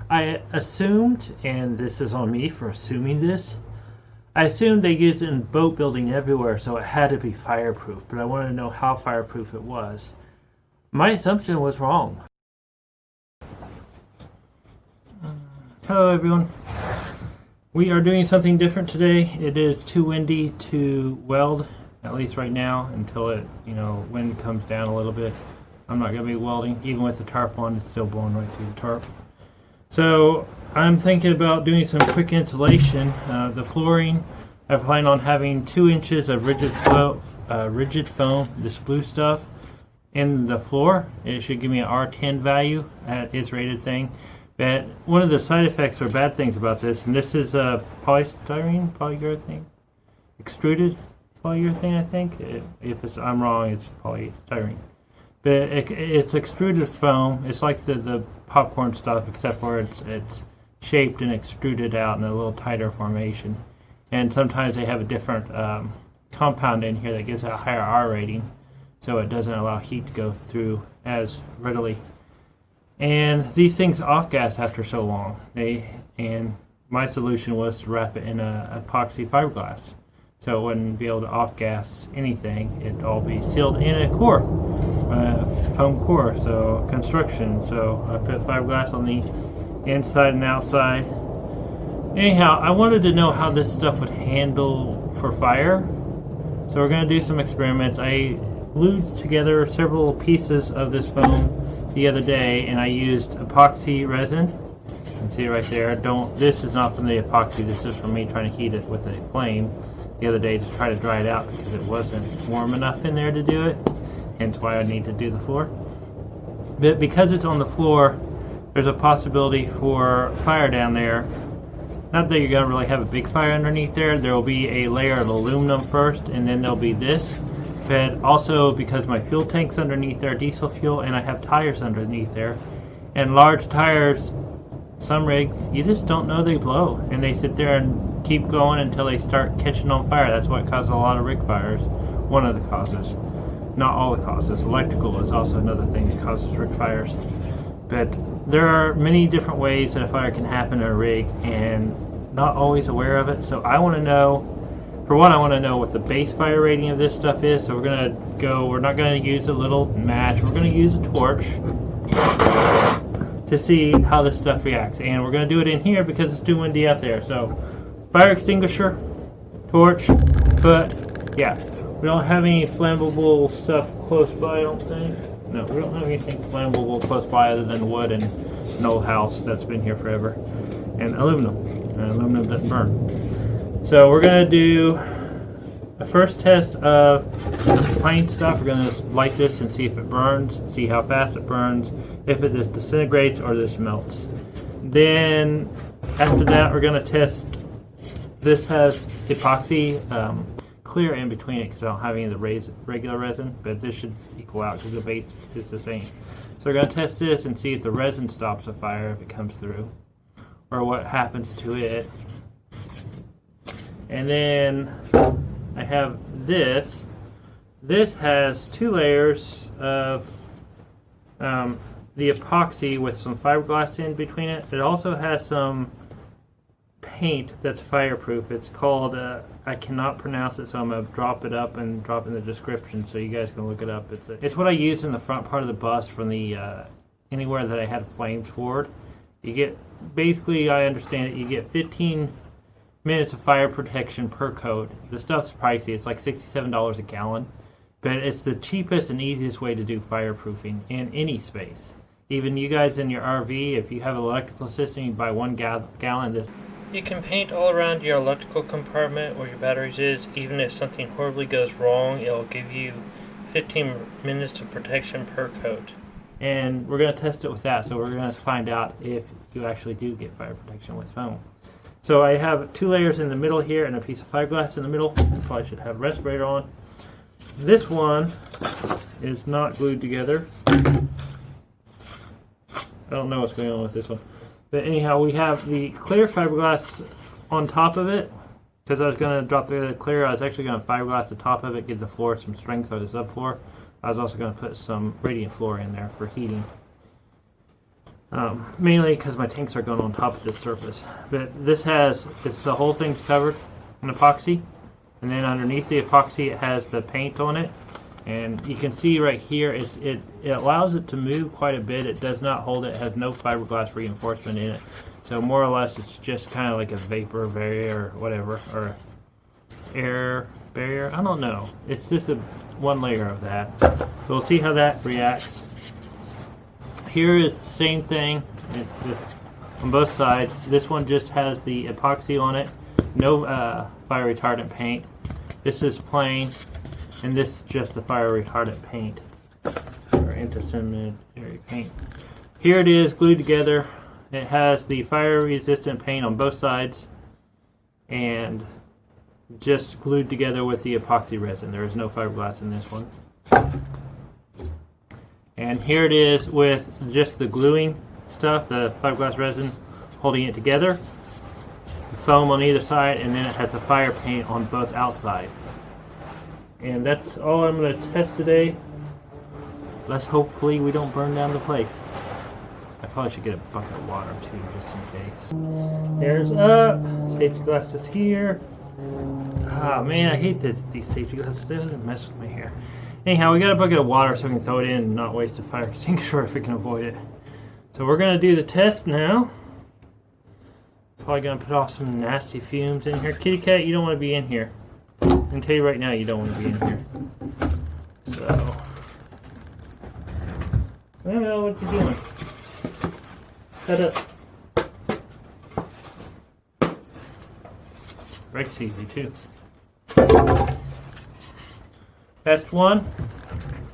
I assumed, and this is on me for assuming this, I assumed they used it in boat building everywhere, so it had to be fireproof, but I wanted to know how fireproof it was. My assumption was wrong. Hello everyone. We are doing something different today. It is too windy to weld, at least right now, until it, wind comes down a little bit. I'm not going to be welding. Even with the tarp on, it's still blowing right through the tarp. So I'm thinking about doing some quick insulation. The flooring, I plan on having 2 inches of rigid foam, this blue stuff, in the floor. It should give me an R10 value at its rated thing. But one of the side effects or bad things about this, and this is a polyurethane, extruded polyurethane, I think. I'm wrong, it's polystyrene. But it's extruded foam. It's like the popcorn stuff, except for it's shaped and extruded out in a little tighter formation. And sometimes they have a different compound in here that gives it a higher R rating, so it doesn't allow heat to go through as readily. And these things off-gas after so long. And my solution was to wrap it in a epoxy fiberglass, so it wouldn't be able to off-gas anything. It'd all be sealed in a core, foam core, so construction. So I put fiberglass on the inside and outside. Anyhow, I wanted to know how this stuff would handle for fire. So we're going to do some experiments. I glued together several pieces of this foam the other day, and I used epoxy resin. You can see it right there. This is not from the epoxy. This is from me trying to heat it with a flame the other day to try to dry it out because it wasn't warm enough in there to do it. Hence why I need to do the floor. But because it's on the floor, there's a possibility for fire down there. Not that you're going to really have a big fire underneath there. There will be a layer of aluminum first, and then there'll be this. But also because my fuel tank's underneath there, diesel fuel, and I have tires underneath there. And large tires, some rigs, you just don't know they blow. And they sit there and keep going until they start catching on fire. That's what causes a lot of rig fires. One of the causes. Not all the causes. Electrical is also another thing that causes rig fires. But there are many different ways that a fire can happen in a rig, and not always aware of it. So I want to know, for one, I want to know what the base fire rating of this stuff is. So we're not going to use a little match. We're going to use a torch to see how this stuff reacts. And we're going to do it in here because it's too windy out there. So fire extinguisher, torch, but yeah, we don't have any flammable stuff close by, I don't think. No, we don't have anything flammable close by other than wood and an old house that's been here forever. And aluminum. And aluminum doesn't burn. So we're going to do a first test of plain stuff. We're going to light this and see if it burns, see how fast it burns, if it just disintegrates or this melts. Then after that, we're going to test. This has epoxy clear in between it because I don't have any of the regular resin, but this should equal out because the base is the same. So we're going to test this and see if the resin stops the fire if it comes through, or what happens to it. And then I have this. This has 2 layers of the epoxy with some fiberglass in between it. It also has some paint that's fireproof. It's called, I cannot pronounce it, so I'm going to drop it up and drop in the description so you guys can look it up. It's what I use in the front part of the bus from the anywhere that I had flames forward. You get, basically, I understand it, you get 15 minutes of fire protection per coat. The stuff's pricey. It's like $67 a gallon. But it's the cheapest and easiest way to do fireproofing in any space. Even you guys in your RV, if you have an electrical system, you buy 1 gallon. You can paint all around your electrical compartment where your batteries is. Even if something horribly goes wrong, it'll give you 15 minutes of protection per coat. And we're going to test it with that. So we're going to find out if you actually do get fire protection with foam. So I have 2 layers in the middle here and a piece of fiberglass in the middle. Probably should have a respirator on. This one is not glued together. I don't know what's going on with this one. But anyhow, we have the clear fiberglass on top of it. Because I was going to drop the clear, I was actually going to fiberglass the top of it, give the floor some strength for the subfloor. I was also going to put some radiant floor in there for heating. Mainly because my tanks are going on top of this surface. But this it's the whole thing's covered in epoxy. And then underneath the epoxy it has the paint on it. And you can see right here, it allows it to move quite a bit. It does not hold it. It has no fiberglass reinforcement in it. So more or less it's just kind of like a vapor barrier or whatever. Or air barrier. I don't know. It's just one layer of that. So we'll see how that reacts. Here is the same thing on both sides. This one just has the epoxy on it. No fire retardant paint. This is plain. And this is just the fire retardant paint, or Intumescent paint. Here it is glued together. It has the fire resistant paint on both sides and just glued together with the epoxy resin. There is no fiberglass in this one. And here it is with just the gluing stuff, the fiberglass resin holding it together, the foam on either side, and then it has the fire paint on both outside. And that's all I'm going to test today. Let's hopefully we don't burn down the place. I probably should get a bucket of water too, just in case. There's up. Safety glasses here. Oh man, I hate these safety glasses. They don't mess with my hair. Anyhow, we got a bucket of water so we can throw it in and not waste a fire extinguisher if we can avoid it. So we're going to do the test now. Probably going to put off some nasty fumes in here. Kitty cat, you don't want to be in here. I can tell you right now, you don't want to be in here. So, I don't know what you're doing. Shut up. Breaks easy too. Test one.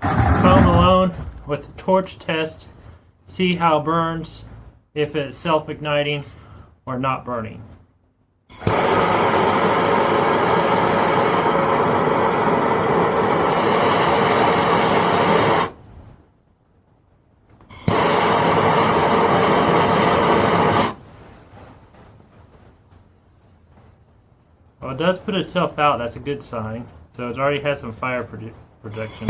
Foam alone with the torch test. See how it burns, if it's self-igniting or not burning. Well, it does put itself out. That's a good sign. So it already has some fire protection.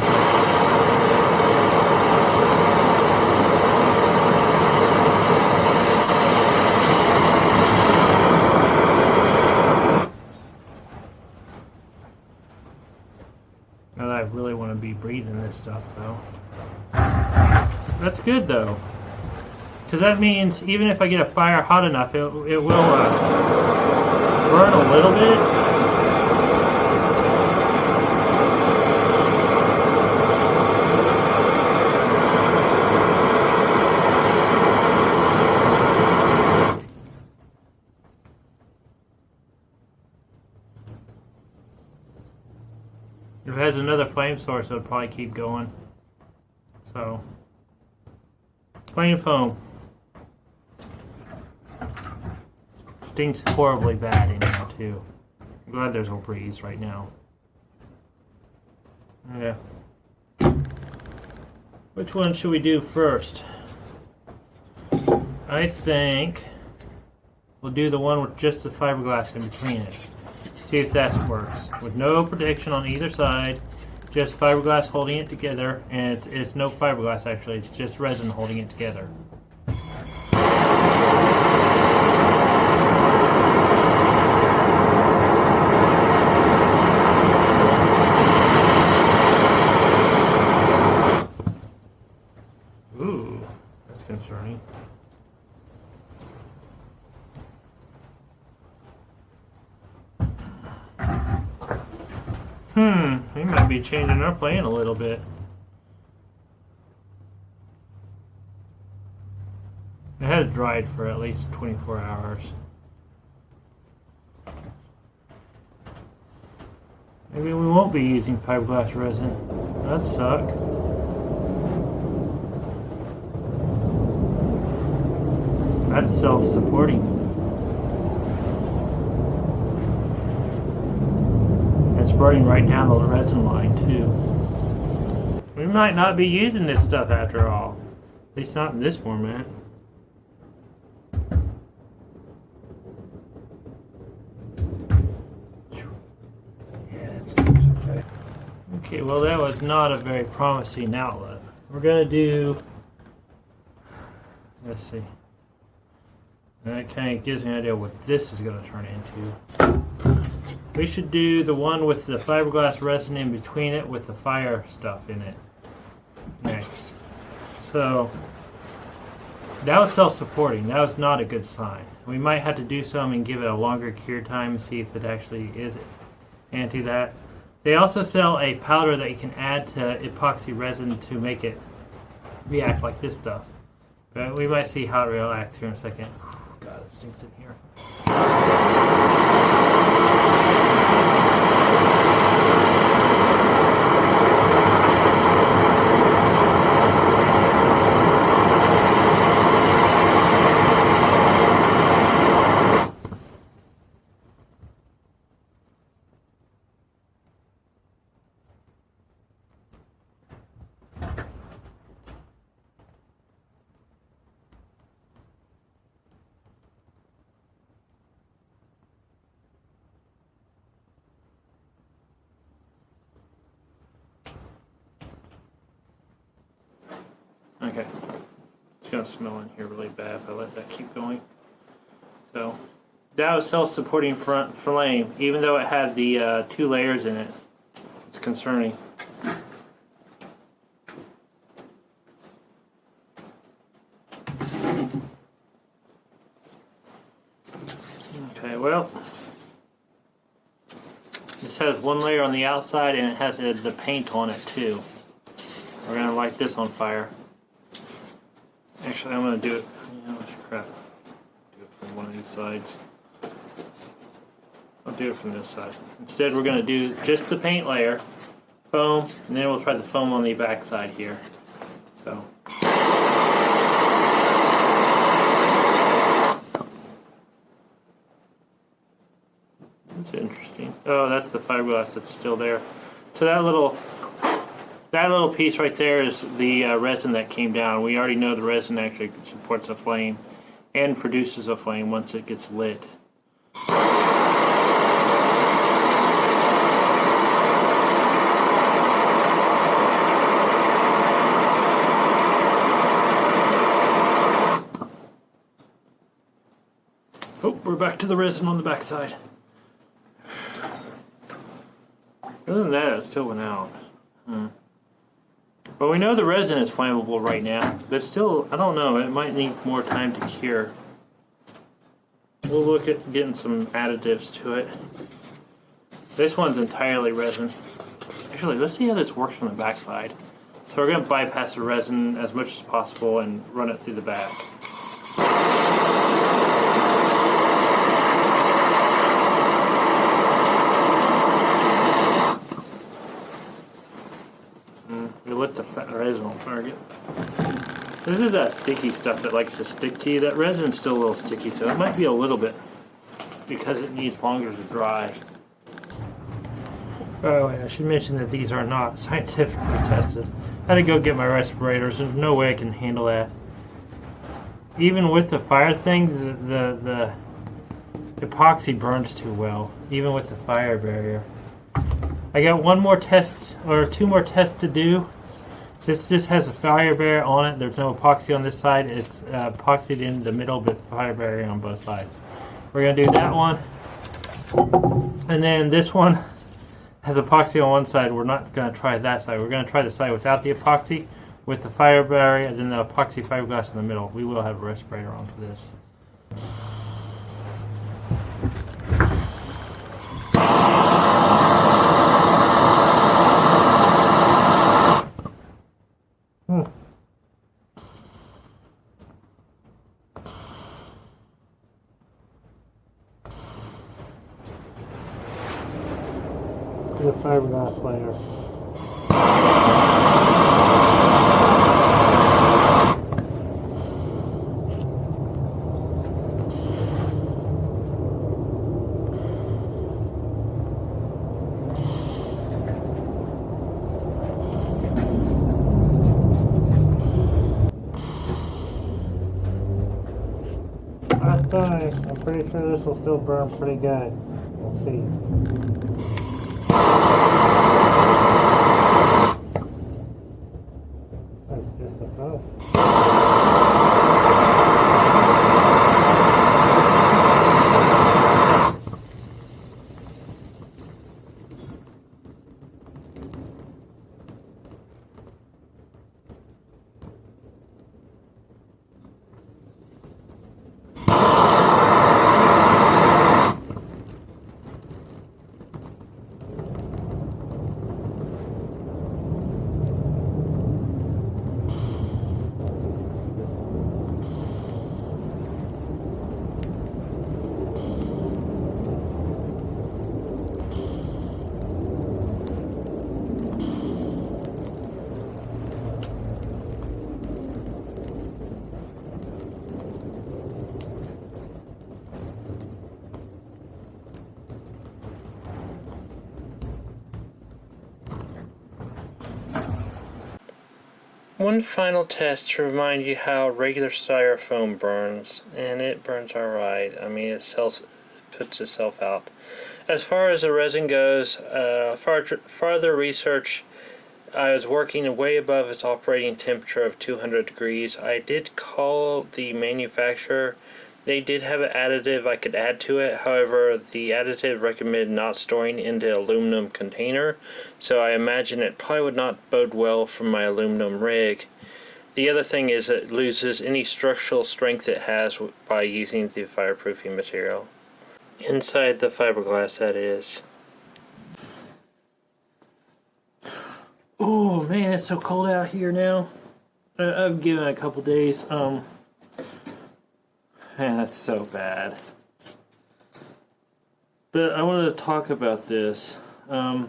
Now that I really want to be breathing this stuff, though. That's good, though. Because that means even if I get a fire hot enough, it will burn a little bit. If it has another flame source, it would probably keep going. So, plain foam. Stinks horribly bad in here too. I'm glad there's a breeze right now. Yeah. Which one should we do first? I think we'll do the one with just the fiberglass in between it. See if that works. With no protection on either side, just fiberglass holding it together, and it's no fiberglass actually, it's just resin holding it together. Ooh, that's concerning. We might be changing our plan a little bit. It has dried for at least 24 hours. Maybe we won't be using fiberglass resin. That'd suck. That's self-supporting. It's burning right down the resin line too. We might not be using this stuff after all. At least not in this format. Okay, well that was not a very promising outlet. We're going to do let's see. And that kind of gives me an idea what this is going to turn into. We should do the one with the fiberglass resin in between it with the fire stuff in it next. So that was self-supporting. That was not a good sign. We might have to do some and give it a longer cure time and see if it actually is anti that. They also sell a powder that you can add to epoxy resin to make it react like this stuff. But we might see how it reacts here in a second. God, it stinks in here. Okay, it's going to smell in here really bad if I let that keep going. So, that was self-supporting front flame, even though it had the 2 layers in it. It's concerning. Okay, well, this has 1 layer on the outside and it has the paint on it too. We're going to light this on fire. Actually, I'm going to do it. Crap. Do it from one of these sides. I'll do it from this side. Instead, we're going to do just the paint layer, foam, and then we'll try the foam on the back side here. So. That's interesting. Oh, that's the fiberglass that's still there. So that little piece right there is the resin that came down. We already know the resin actually supports a flame and produces a flame once it gets lit. Oh, we're back to the resin on the back side. Other than that, it still went out. But we know the resin is flammable right now, but still, I don't know, it might need more time to cure. We'll look at getting some additives to it. This one's entirely resin. Actually, let's see how this works from the back side. So we're going to bypass the resin as much as possible and run it through the back. We lit the resin on target. This is that sticky stuff that likes to stick to you. That resin's still a little sticky, so it might be a little bit because it needs longer to dry. Oh, and I should mention that these are not scientifically tested. I had to go get my respirators. There's no way I can handle that. Even with the fire thing, the epoxy burns too well, even with the fire barrier. I got 1 more test, or 2 more tests to do. This just has a fire barrier on it. There's no epoxy on this side. It's epoxied in the middle, but fire barrier on both sides. We're going to do that one. And then this one has epoxy on one side. We're not going to try that side. We're going to try the side without the epoxy, with the fire barrier, and then the epoxy fiberglass in the middle. We will have a respirator on for this. The fiberglass layer. Last time, I'm pretty sure this will still burn pretty good. We'll see. That's just enough. One final test to remind you how regular styrofoam burns, and it burns alright. I mean, puts itself out. As far as the resin goes, farther research, I was working way above its operating temperature of 200 degrees. I did call the manufacturer. They did have an additive I could add to it. However, the additive recommended not storing in the aluminum container, so I imagine it probably would not bode well for my aluminum rig. The other thing is it loses any structural strength it has by using the fireproofing material. Inside the fiberglass, that is. Oh man, it's so cold out here now. I've given it a couple days. Man, that's so bad. But I wanted to talk about this. For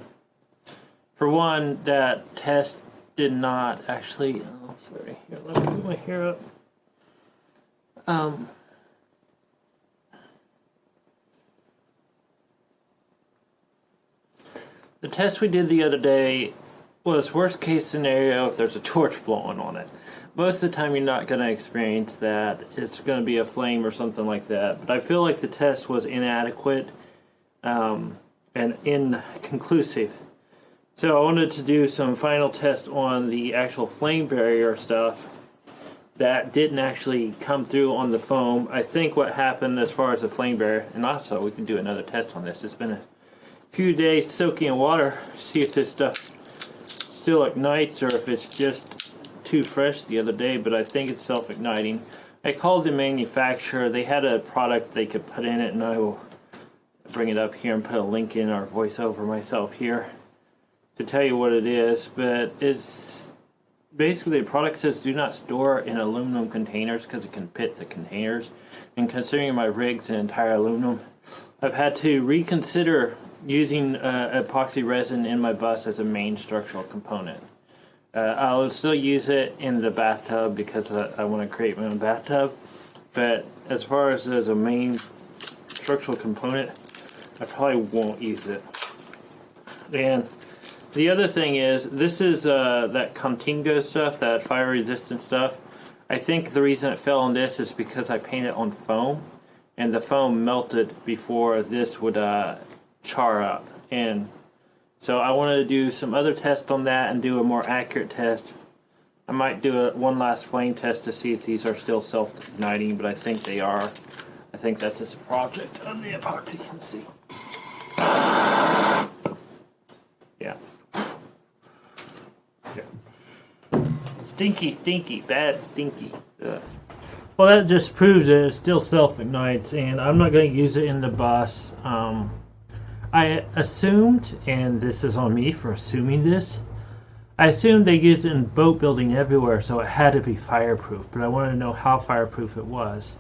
one, that test did not actually. Oh, sorry. Here, let me put my hair up. The test we did the other day was worst case scenario if there's a torch blowing on it. Most of the time you're not going to experience that. It's going to be a flame or something like that. But I feel like the test was inadequate and inconclusive. So I wanted to do some final tests on the actual flame barrier stuff that didn't actually come through on the foam. I think what happened as far as the flame barrier, and also we can do another test on this. It's been a few days soaking in water, see if this stuff still ignites or if it's just too fresh the other day, but I think it's self-igniting. I called the manufacturer. They had a product they could put in it, and I will bring it up here and put a link in or voice over myself here to tell you what it is. But it's basically the product says do not store in aluminum containers because it can pit the containers, and considering my rig's an entire aluminum, I've had to reconsider using epoxy resin in my bus as a main structural component. I'll still use it in the bathtub because I want to create my own bathtub, but as far as a main structural component, I probably won't use it. And the other thing is, this is that Contigo stuff, that fire resistant stuff. I think the reason it fell on this is because I painted on foam, and the foam melted before this would char up. And so I wanted to do some other tests on that and do a more accurate test. I might do one last flame test to see if these are still self-igniting, but I think they are. I think that's this project on the epoxy. You can see. Yeah. Stinky, bad, stinky. Ugh. Well, that just proves that it still self-ignites, and I'm not going to use it in the bus. I assumed, and this is on me for assuming this, I assumed they used it in boat building everywhere, so it had to be fireproof, but I wanted to know how fireproof it was.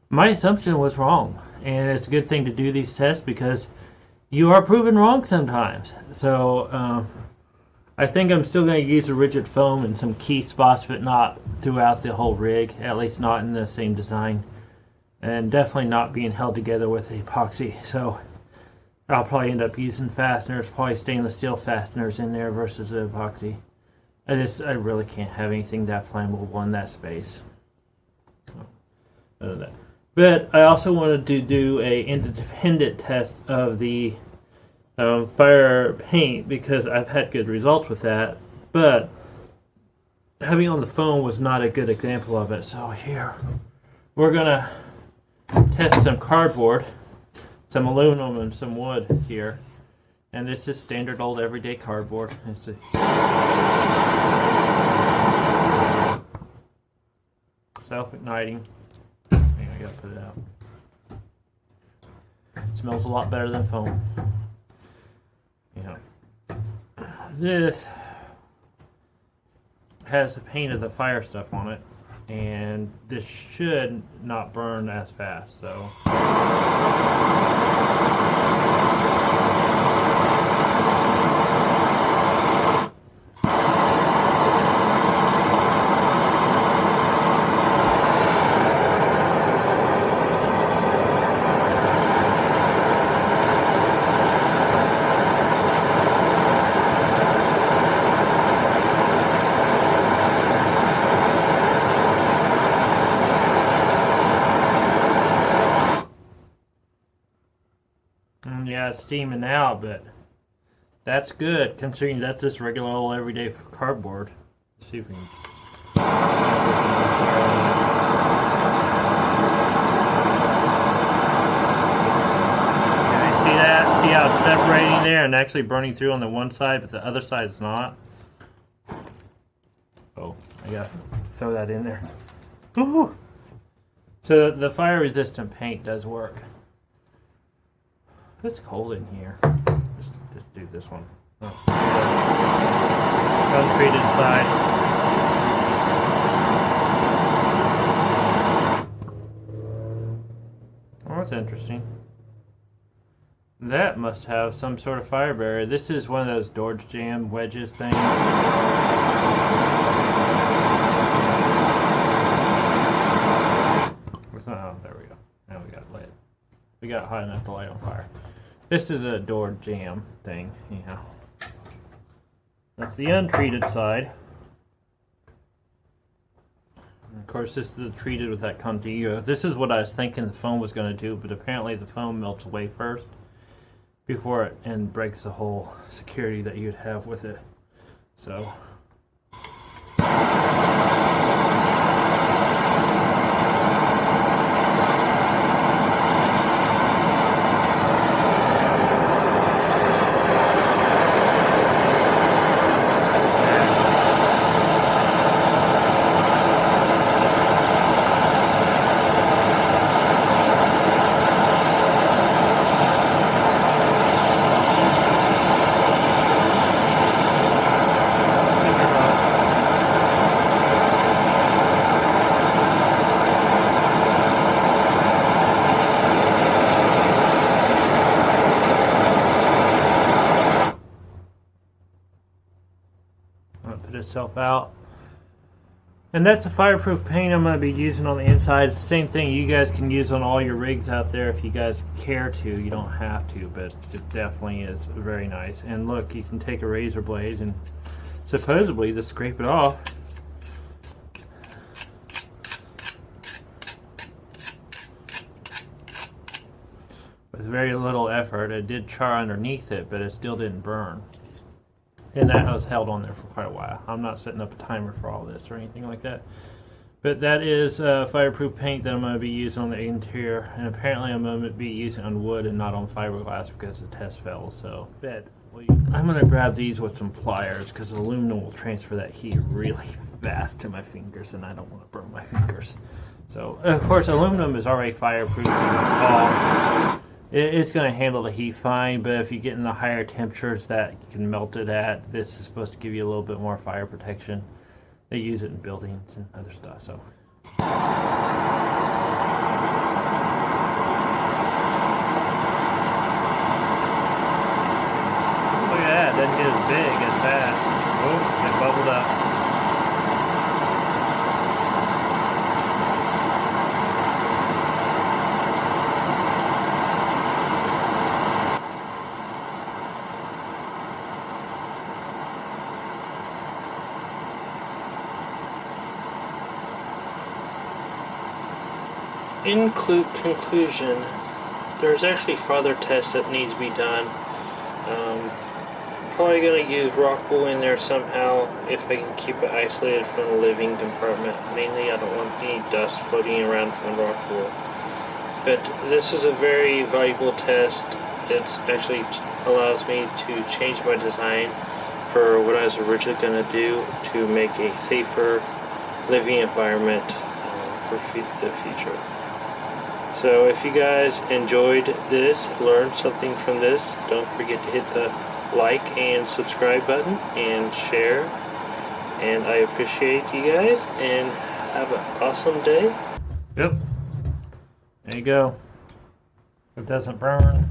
My assumption was wrong, and it's a good thing to do these tests because you are proven wrong sometimes. So I think I'm still going to use a rigid foam in some key spots, but not throughout the whole rig, at least not in the same design, and definitely not being held together with epoxy. So I'll probably end up using fasteners, probably stainless steel fasteners in there versus the epoxy. I really can't have anything that flammable in that space. But I also wanted to do a independent test of the fire paint because I've had good results with that. But having on the foam was not a good example of it. So here, we're gonna test some cardboard, some aluminum, and some wood here. And this is standard old everyday cardboard. It's self-igniting. I gotta put it out. It smells a lot better than foam. This has the paint of the fire stuff on it, and this should not burn as fast. So Yeah, it's steaming out, but that's good considering that's just regular old everyday cardboard. Let's see if we can. See that? See how it's separating there and actually burning through on the one side, but the other side is not. Oh, I gotta throw that in there. Woo-hoo. So the fire-resistant paint does work. It's cold in here. Just do this one. Oh. Untreated side. Oh, that's interesting. That must have some sort of fire barrier. This is one of those Dorge Jam wedges things. Oh, there we go. Now we got it lit. We got it hot enough to light on fire. This is a Dorge Jam thing, anyhow. That's the untreated side. And of course, this is treated with that Contigo. This is what I was thinking the foam was going to do, but apparently the foam melts away first before it and breaks the whole security that you'd have with it. So. Itself out, and that's the fireproof paint I'm going to be using on the inside. It's the same thing you guys can use on all your rigs out there if you guys care to. You don't have to, but it definitely is very nice. And look, you can take a razor blade and supposedly to scrape it off. With very little effort. It did char underneath it, but it still didn't burn. And that was held on there for quite a while. I'm not setting up a timer for all this or anything like that. But that is fireproof paint that I'm going to be using on the interior. And apparently I'm going to be using on wood and not on fiberglass because the test failed. So I'm going to grab these with some pliers because aluminum will transfer that heat really fast to my fingers and I don't want to burn my fingers. So of course aluminum is already fireproof. It's going to handle the heat fine, but if you get in the higher temperatures that you can melt it at, this is supposed to give you a little bit more fire protection. They use it in buildings and other stuff. So. Look at that, it doesn't get as big as that. Oh, it bubbled up. In conclusion, there's actually further tests that needs to be done. Probably going to use rock wool in there somehow if I can keep it isolated from the living compartment. Mainly I don't want any dust floating around from the rock wool. But this is a very valuable test. It actually allows me to change my design for what I was originally going to do to make a safer living environment for the future. So if you guys enjoyed this, learned something from this, don't forget to hit the like and subscribe button and share. And I appreciate you guys and have an awesome day. Yep. There you go. It doesn't burn.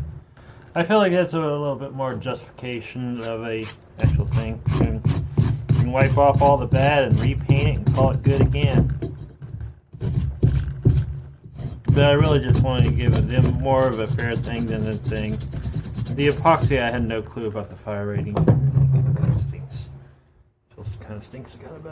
I feel like that's a little bit more justification of a actual thing. You can wipe off all the bad and repaint it and call it good again. But I really just wanted to give them more of a fair thing than the thing. The epoxy, I had no clue about the fire rating. It kind of stinks. It kind of stinks kind of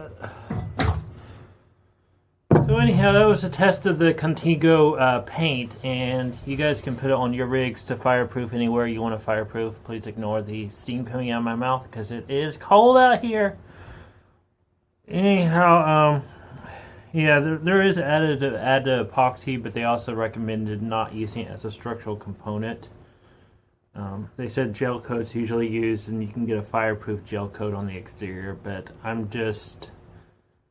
bad. So anyhow, that was a test of the Contigo paint, and you guys can put it on your rigs to fireproof anywhere you want to fireproof. Please ignore the steam coming out of my mouth because it is cold out here. Anyhow, yeah, there is added epoxy, but they also recommended not using it as a structural component. They said gel coat's usually used, and you can get a fireproof gel coat on the exterior, but I'm just...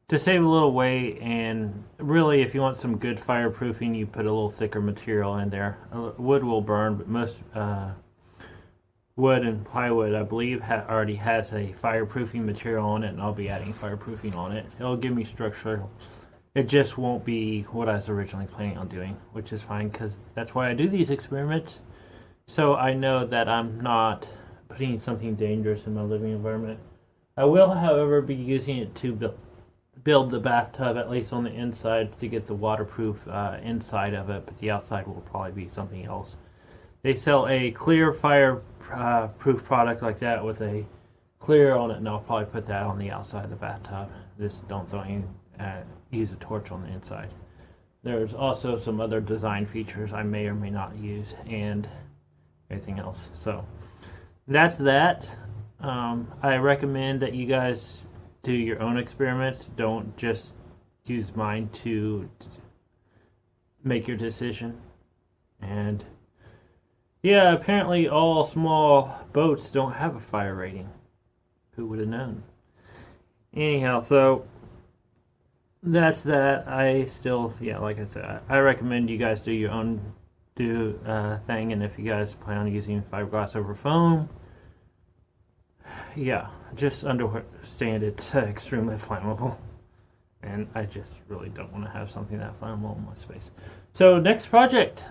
to save a little weight, and really if you want some good fireproofing, you put a little thicker material in there. Wood will burn, but most wood and plywood, I believe, already has a fireproofing material on it, and I'll be adding fireproofing on it. It'll give me structure. It just won't be what I was originally planning on doing, which is fine because that's why I do these experiments. So I know that I'm not putting something dangerous in my living environment. I will, however, be using it to build the bathtub, at least on the inside, to get the waterproof inside of it, but the outside will probably be something else. They sell a clear fireproof product like that with a clear on it, and I'll probably put that on the outside of the bathtub. Just don't use a torch on the inside. There's also some other design features I may or may not use, and everything else. So that's that. I recommend that you guys do your own experiments. Don't just use mine to make your decision. And yeah, apparently all small boats don't have a fire rating. Who would have known? Anyhow, so that's that. I still, yeah, like I said, I recommend you guys do your own thing. And if you guys plan on using fiberglass over foam, yeah, just understand it's extremely flammable, and I just really don't want to have something that flammable in my space. So next project,